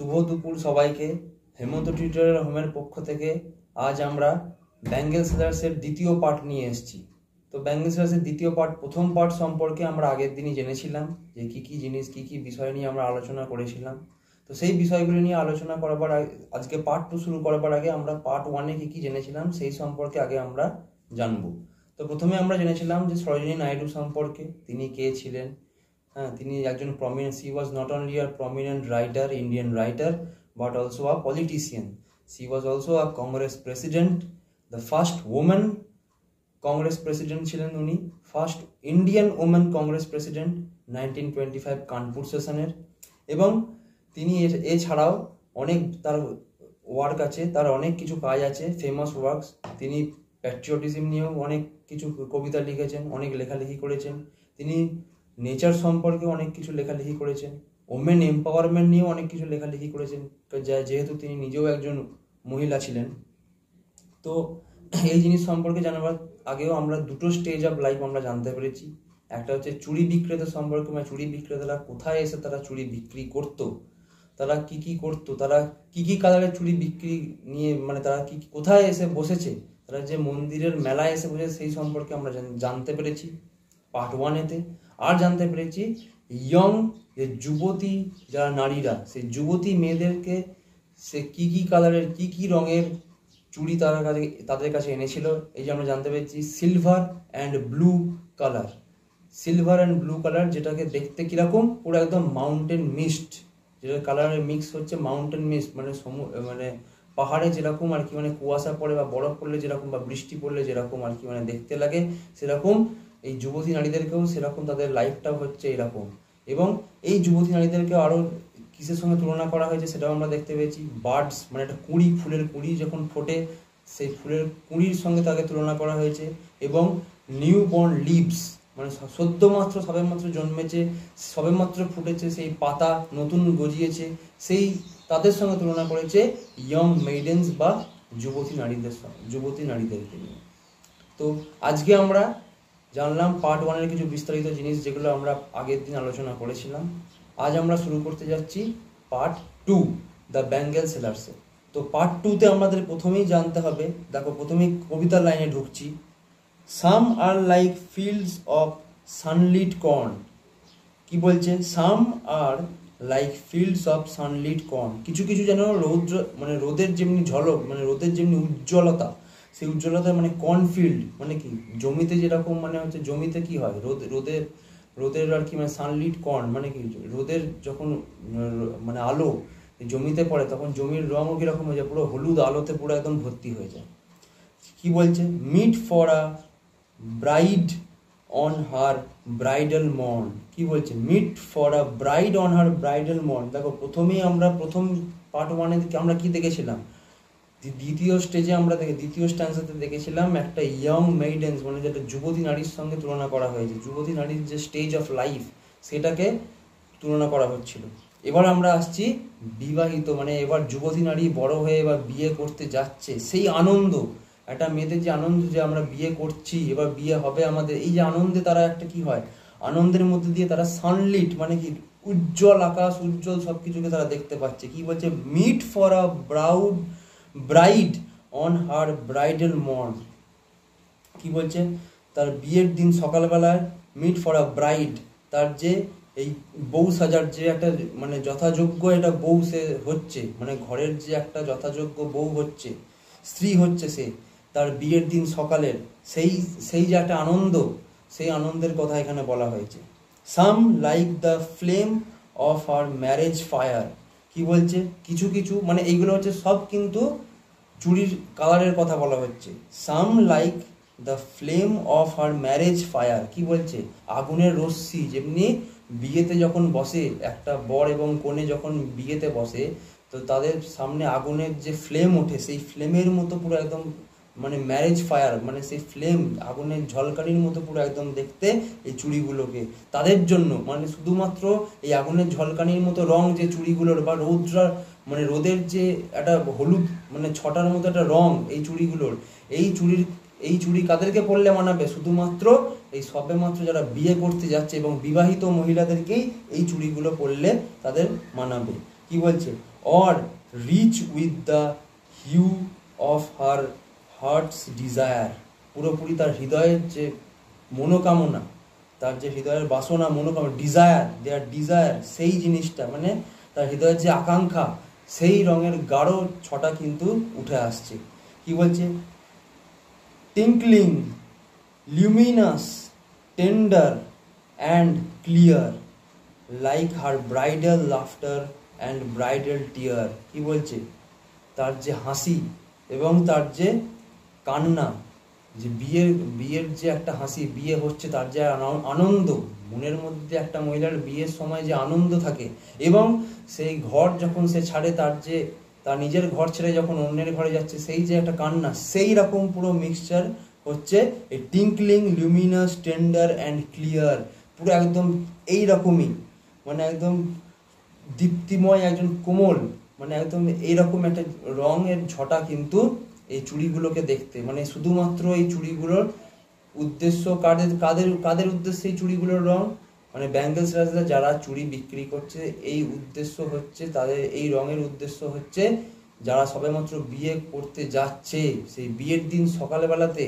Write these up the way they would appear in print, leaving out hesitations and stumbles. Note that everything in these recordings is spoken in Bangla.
শুভ দুপুর সবাইকে। হেমন্ত টিউটোরিয়াল হোমের পক্ষ থেকে আজ আমরা ব্যাঙ্গেল সেলার্সের দ্বিতীয় পার্ট নিয়ে এসেছি। তো ব্যাঙ্গেল সেলার্সের দ্বিতীয় পার্ট, প্রথম পার্ট সম্পর্কে আমরা আগের দিনই জেনেছিলাম যে কি কি জিনিস, কি কি বিষয় নিয়ে আমরা আলোচনা করেছিলাম। তো সেই বিষয়গুলি নিয়ে আলোচনা করবার আজকে পার্ট 2 শুরু করবার আগে আমরা পার্ট 1-এ কি কি জেনেছিলাম সেই সম্পর্কে আগে আমরা জানবো। তো প্রথমে আমরা জেনেছিলাম যে সরোজিনী নাইডু সম্পর্কে, তিনি কে ছিলেন। তিনি একজন prominent, she was not only a prominent writer, Indian writer, but also a politician. She was also a Congress president, the first woman Congress president ছিলেন উনি, first Indian women Congress president 1925 Kanpur সেশনের। এবং তিনি এছাড়াও অনেক তার ওয়ার্ক আছে, তার অনেক কিছু কাজ আছে, ফেমাস ওয়ার্কস। তিনি প্যাট্রিয়টিজম নিয়েও অনেক কিছু কবিতা লিখেছেন, অনেক লেখালেখি করেছেন। তিনি নেচার সম্পর্কে অনেক কিছু লেখালেখি করেছেন, ওমেন এম্পাওয়ারমেন্ট নিয়েও অনেক কিছু লেখালেখি করেছেন, যেহেতু তিনি নিজেও একজন মহিলা ছিলেন। তো এই জিনিস সম্পর্কে জানাবার আগেও আমরা দুটো স্টেজ অফ লাইফ আমরা জানতে পেরেছি। একটা হচ্ছে চুড়ি বিক্রেতা সম্পর্কে, মানে চুড়ি বিক্রেতারা কোথায় এসে তারা চুড়ি বিক্রি করতো, তারা কি কি করতো, তারা কি কি কালারের চুড়ি বিক্রি নিয়ে, মানে তারা কি কোথায় এসে বসেছে, তারা যে মন্দিরের মেলায় এসে বসেছে সেই সম্পর্কে আমরা জানতে পেরেছি পার্ট 1-এতে। আর জানতে পেরেছি ইয়ং যে যুবতী যারা নারীরা, সেই যুবতী মেয়েদেরকে সে কি কি কালারের, কি কি রঙের চুড়ি তাদের কাছে এনেছিল। এই যে আমরা জানতে পেরেছি silver and blue colour, silver and blue colour, যেটাকে দেখতে কিরকম, পুরো একদম মাউন্টেন মিস্ট, যেটা কালারের মিক্স হচ্ছে মাউন্টেন মিস্ট, মানে পাহাড়ে যেরকম আর কি, মানে কুয়াশা পড়ে বা বরফ পড়লে যেরকম বা বৃষ্টি পড়লে যেরকম আর কি মানে দেখতে লাগে, সেরকম এই যুবতী নারীদেরকেও সেরকম তাদের লাইফটাও হচ্ছে এরকম। এবং এই যুবতী নারীদেরকে আরও কিসের সঙ্গে তুলনা করা হয়েছে সেটাও আমরা দেখতে পেয়েছি। বার্ডস, মানে একটা কুঁড়ি, ফুলের কুঁড়ি যখন ফোটে সেই ফুলের কুঁড়ির সঙ্গে তাকে তুলনা করা হয়েছে। এবং নিউ বর্ন লিভস, মানে সদ্যমাত্র সবেমাত্র জন্মেছে, সবেমাত্র ফুটেছে সেই পাতা, নতুন গজিয়েছে, সেই তাদের সঙ্গে তুলনা করেছে ইয়ং মেইডেন্স বা যুবতী নারীদেরকে নিয়ে। তো আজকে আমরা জানলাম পার্ট 1-এর কিছু বিস্তারিত জিনিস, যেগুলো আমরা আগের দিন আলোচনা করেছিলাম। আজ আমরা শুরু করতে যাচ্ছি পার্ট 2, দ্য ব্যাঙ্গেল সেলার্সে। তো পার্ট 2-তে আমাদের প্রথমেই জানতে হবে, দেখো প্রথমেই কবিতার লাইনে ঢুকছি। Some are like fields of sunlit corn. কি বলছে? Some are like fields of sunlit corn, কিছু কিছু যেন রোদের যেমনি ঝলক, মানে রোদের যেমনি উজ্জ্বলতা, সেই উজ্জ্বলতা মানে কর্নফিল্ড, মানে কি জমিতে যেরকম, মানে হচ্ছে জমিতে কি হয়, রোদের আর কি, মানে সানলিট কর্ন মানে কি, রোদের যখন মানে আলো জমিতে পড়ে তখন জমির রঙও কিরকম হয়ে যায়, পুরো হলুদ আলোতে পুরো একদম ভর্তি হয়ে যায়। কি বলছে? Meet for a bride on her bridal morn. কি বলছে? Meet for a bride on her bridal morn. দেখো প্রথমেই আমরা প্রথম পার্ট 1-এ আমরা কি দেখেছিলাম, দ্বিতীয় স্ট্যান্সাতে দেখেছিলাম একটা ইয়ং মেইডেন্স, মানে যেটা যুবতী নারীর সঙ্গে তুলনা করা হয়েছে, যুবতী নারীর যে স্টেজ অফ লাইফ সেটাকে তুলনা করা হচ্ছিল। এবার আমরা আসছি বিবাহিত, মানে এবার যুবতী নারী বড় হয়ে এবার বিয়ে করতে যাচ্ছে, সেই আনন্দ, একটা মেয়েদের যে আনন্দ যে আমরা বিয়ে করছি, এবার বিয়ে হবে আমাদের, এই যে আনন্দে তারা একটা কি হয়, আনন্দের মধ্যে দিয়ে তারা সানলিট মানে কি উজ্জ্বল আকাশ, উজ্জ্বল সব কিছুকে তারা দেখতে পাচ্ছে। কি বলছে? Meet for a bride on her bridal morn. কি বলছে? তার বিয়ের দিন সকালবেলায় মিট ফর আ ব্রাইড, তার যে এই বউ সাজার যে একটা মানে যথাযোগ্য এটা বউ সে হচ্ছে, মানে ঘরের যে একটা যথাযোগ্য বউ হচ্ছে, স্ত্রী হচ্ছে সে, তার বিয়ের দিন সকালের সেই যে একটা আনন্দ, সেই আনন্দের কথা এখানে বলা হয়েছে। Some like the flame of our marriage fire. কি বলছে? কিছু কিছু, মানে এইগুলো হচ্ছে সব কিন্তু চুড়ির কালারের কথা বলা হচ্ছে। Some like the flame of our marriage fire. কি বলছে? আগুনের রশ্মি, যেমনি বিয়েতে যখন বসে একটা বর এবং কনে যখন বিয়েতে বসে, তো তাদের সামনে আগুনের যে ফ্লেম ওঠে, সেই ফ্লেমের মতো পুরো একদম, মানে ম্যারেজ ফায়ার, মানে সেই ফ্লেম আগুনের ঝলকানির মতো পুরো একদম দেখতে এই চুড়িগুলোকে, তাদের জন্য মানে শুধুমাত্র এই আগুনের ঝলকানির মতো রং যে চুড়িগুলোর, বা রোদের যে একটা হলুদ মানে ছটার মতো একটা রং এই চুড়িগুলোর, এই চুড়ি কাদেরকে পরলে মানাবে? শুধুমাত্র এই সবেমাত্র যারা বিয়ে করতে যাচ্ছে এবং বিবাহিত মহিলাদেরকেই এই চুড়িগুলো পরলে তাদের মানাবে। কি বলছে? or reach with the hue of her heart's desire, পুরোপুরি তার হৃদয়ের যে মনোকামনা, তার যে হৃদয়ের বাসনা, মনোকামনা, ডিজায়ার, সেই জিনিসটা মানে তার হৃদয়ের যে আকাঙ্ক্ষা, সেই রঙের গাঢ় ছটা কিন্তু উঠে আসছে। কি বলছে? টিঙ্কলিং, luminous, tender and clear, like her bridal laughter and bridal tear। কি বলছে? তার যে হাসি এবং তার যে কান্না, যে বিয়ের যে একটা হাসি, বিয়ে হচ্ছে, তার যে আনন্দ, মনের মধ্যে একটা মহিলার বিয়ের সময় যে আনন্দ থাকে, এবং সেই ঘর যখন সে ছাড়ে, তার নিজের ঘর ছেড়ে যখন অন্যের ঘরে যাচ্ছে, সেই যে একটা কান্না, সেই রকম পুরো মিক্সচার হচ্ছে এই টিঙ্কলিং, লুমিনাস, টেন্ডার অ্যান্ড ক্লিয়ার। পুরো একদম এই রকমই, মানে একদম দীপ্তিময়, একজন কোমল, মানে একদম এইরকম একটা রঙের ছটা কিন্তু এই চুড়িগুলোকে দেখতে, মানে শুধুমাত্র এই চুড়িগুলোর উদ্দেশ্য কাদের উদ্দেশ্যে এই চুড়িগুলোর রং, মানে ব্যাঙ্গেলস রাজরা যারা চুড়ি বিক্রি করছে, এই উদ্দেশ্য হচ্ছে তাদের, এই রঙের উদ্দেশ্য হচ্ছে যারা সবেমাত্র বিয়ে করতে যাচ্ছে, সেই বিয়ের দিন সকালবেলাতে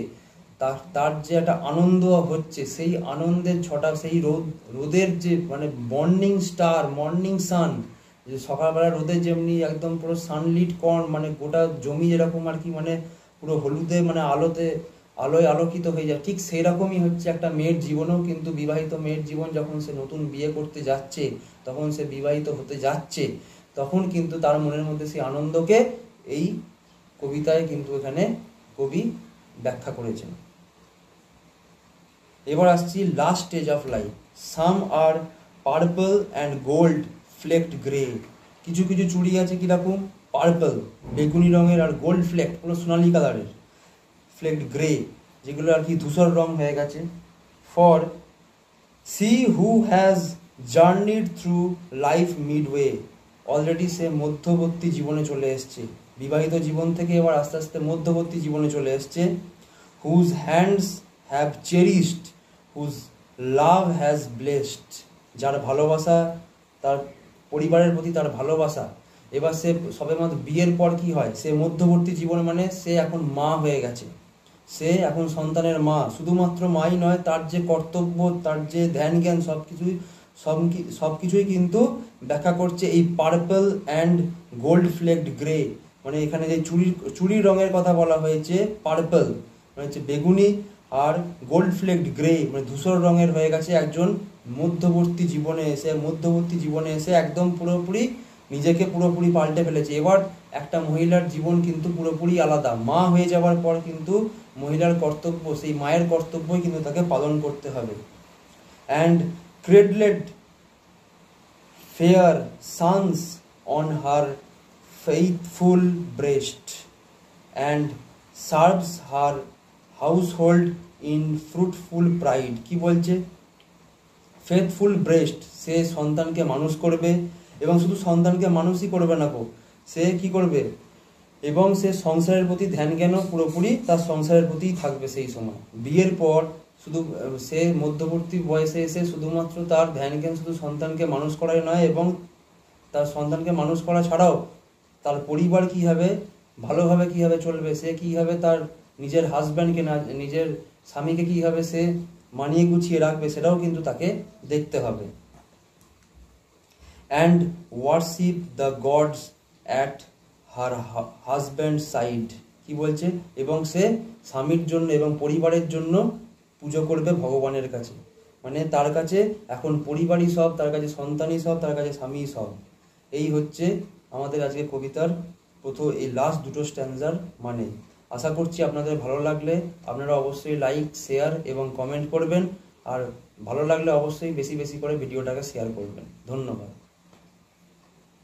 তার যে একটা আনন্দ হচ্ছে, সেই আনন্দের ছটা, সেই রোদের যে মানে মর্নিং স্টার, মর্নিং সান, যে সকালবেলা রোদে যেমনি একদম পুরো সানলিট কর্ন, মানে গোটা জমি যেরকম আর কি, মানে পুরো হলুদে, মানে আলোয় আলোকিত হয়ে যায়, ঠিক সেই রকমই হচ্ছে একটা মেয়ের জীবনেও কিন্তু, বিবাহিত মেয়ের জীবন যখন সে নতুন বিয়ে করতে যাচ্ছে, তখন সে বিবাহিত হতে যাচ্ছে, তখন কিন্তু তার মনের মধ্যে সেই আনন্দকে এই কবিতায় কিন্তু এখানে কবি ব্যাখ্যা করেছেন। এবার আসছি last stage of life. Some are purple and gold flecked grey. কিছু কিছু চুড়ি আছে কিরকম, পার্পল, বেগুনি রঙের, আর গোল্ড ফ্লেক্ট, পুরো সোনালি কালারের, ফ্লেক্ট গ্রে, যেগুলো আর কি ধূসর রং হয়ে গেছে। For she who has journeyed through life midway, already সে মধ্যবর্তী জীবনে চলে এসছে, বিবাহিত জীবন থেকে এবার আস্তে আস্তে মধ্যবর্তী জীবনে চলে এসছে। Whose hands have cherished, whose love has blessed, যার ভালোবাসা, তার পরিবারের প্রতি তার ভালোবাসা। এবার সে সবেমাত্র বিয়ের পর কি হয়, সে মধ্যবর্তী জীবনে, মানে সে এখন মা হয়ে গেছে, সে এখন সন্তানের মা। শুধুমাত্র মাই নয়, তার যে কর্তব্য, তার যে ধ্যান জ্ঞান, সব কিছুই কিন্তু ব্যাখ্যা করছে এই purple and gold flecked grey. মানে এখানে যে চুড়ির রঙের কথা বলা হয়েছে, পার্পল মানে হচ্ছে বেগুনি, আর গোল্ড ফ্লেক্ট গ্রে মানে ধূসর রঙের হয়ে গেছে একজন মধ্যবর্তী জীবনে এসে একদম নিজেকে পুরোপুরি পাল্টে ফেলেছে। এবার একটা মহিলার জীবন কিন্তু পুরোপুরি আলাদা। মা হয়ে যাওয়ার পর কিন্তু মহিলার কর্তব্য, সেই মায়ের কর্তব্যই কিন্তু তাকে পালন করতে হবে। And cradled fair sons on her faithful breast and serves her household in fruitful pride. কি বলছে? ফেথফুল ব্রেস্ট, সে সন্তানকে মানুষ করবে, এবং শুধু সন্তানকে মানুষই করবে না সে কি করবে, এবং সে সংসারের প্রতি ধ্যান জ্ঞানও পুরোপুরি তার সংসারের প্রতিই থাকবে সেই সময়। বিয়ের পর শুধু সে মধ্যবর্তী বয়সে এসে শুধুমাত্র তার ধ্যান জ্ঞান শুধু সন্তানকে মানুষ করাই নয়, এবং তার সন্তানকে মানুষ করা ছাড়াও তার পরিবার কীভাবে ভালোভাবে কীভাবে চলবে, সে কীভাবে তার নিজের হাজব্যান্ডকে, না নিজের স্বামীকে কীভাবে সে মানিয়ে গুছিয়ে রাখবে, সেটাও কিন্তু তাকে দেখতে হবে। And worship the gods at her husband side. কি বলছে? এবং সে স্বামীর জন্য এবং পরিবারের জন্য পুজো করবে ভগবানের কাছে। মানে তার কাছে এখন পরিবারই সব, তার কাছে সন্তানই সব, তার কাছে স্বামীই সব। এই হচ্ছে আমাদের আজকে কবিতার প্রথম এই লাস্ট দুটো স্ট্যান্জার মানে। আশা করছি আপনাদের ভালো লাগলে আপনারা অবশ্যই লাইক, শেয়ার এবং কমেন্ট করবেন, আর ভালো লাগলে অবশ্যই বেশি বেশি করে ভিডিওটাকে শেয়ার করবেন। ধন্যবাদ।